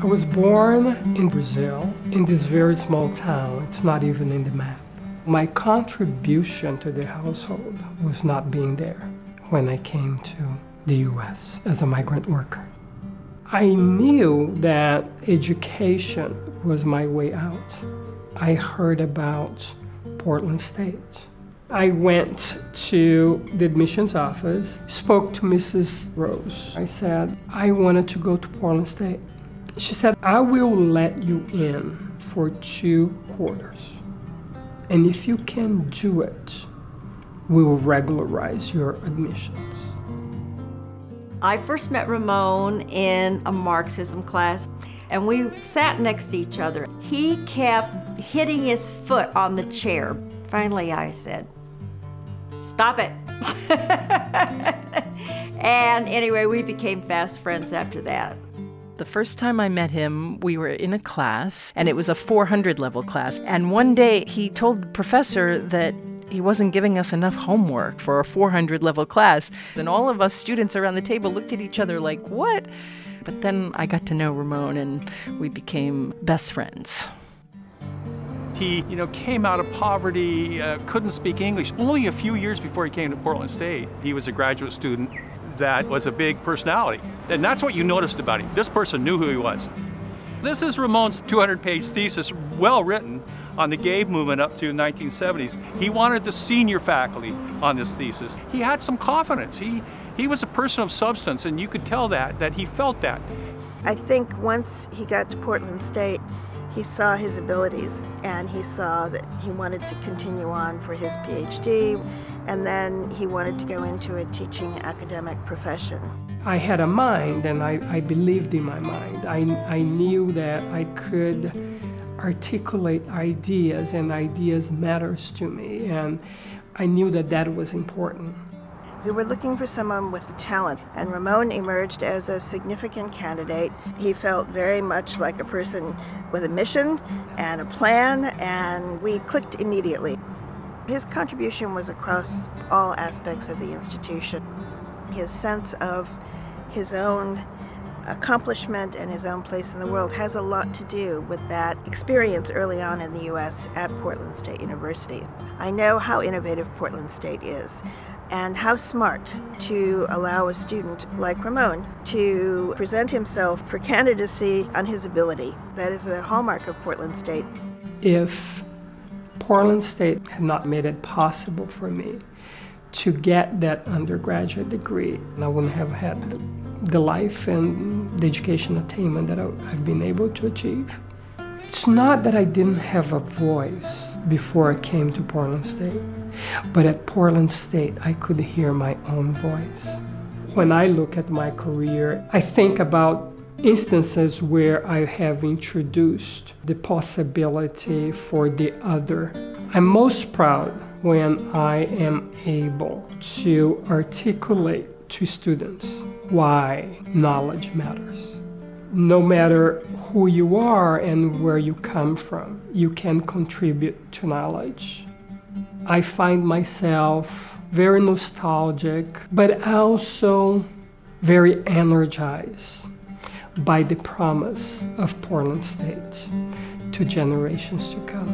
was born in Brazil, in this very small town. It's not even in the map. My contribution to the household was not being there when I came to the US as a migrant worker. I knew that education was my way out. I heard about Portland State. I went to the admissions office, spoke to Mrs. Rose. I said, I wanted to go to Portland State. She said, I will let you in for 2 quarters. And if you can do it, we will regularize your admissions. I first met Ramon in a Marxism class, and we sat next to each other. He kept hitting his foot on the chair. Finally, I said, stop it. And anyway, we became fast friends after that. The first time I met him, we were in a class, and it was a 400 level class. And one day he told the professor that he wasn't giving us enough homework for a 400 level class. And all of us students around the table looked at each other like, what? But then I got to know Ramon, and we became best friends. He, came out of poverty, couldn't speak English. Only a few years before he came to Portland State, he was a graduate student that was a big personality. And that's what you noticed about him. This person knew who he was. This is Ramon's 200-page thesis, well written, on the gay movement up to the 1970s. He wanted the senior faculty on this thesis. He had some confidence. He was a person of substance, and you could tell that he felt that. I think once he got to Portland State, he saw his abilities, and he saw that he wanted to continue on for his Ph.D., and then he wanted to go into a teaching academic profession. I had a mind, and I believed in my mind. I knew that I could articulate ideas, and ideas matters to me, and I knew that that was important. We were looking for someone with talent, and Ramon emerged as a significant candidate. He felt very much like a person with a mission and a plan, and we clicked immediately. His contribution was across all aspects of the institution. His sense of his own accomplishment and his own place in the world has a lot to do with that experience early on in the U.S. at Portland State University. I know how innovative Portland State is, and how smart to allow a student like Ramon to present himself for candidacy on his ability. That is a hallmark of Portland State. If Portland State had not made it possible for me to get that undergraduate degree, I wouldn't have had the life and the education attainment that I've been able to achieve. It's not that I didn't have a voice before I came to Portland State, but at Portland State, I could hear my own voice. When I look at my career, I think about instances where I have introduced the possibility for the other. I'm most proud when I am able to articulate to students why knowledge matters. No matter who you are and where you come from, you can contribute to knowledge. I find myself very nostalgic, but also very energized by the promise of Portland State to generations to come.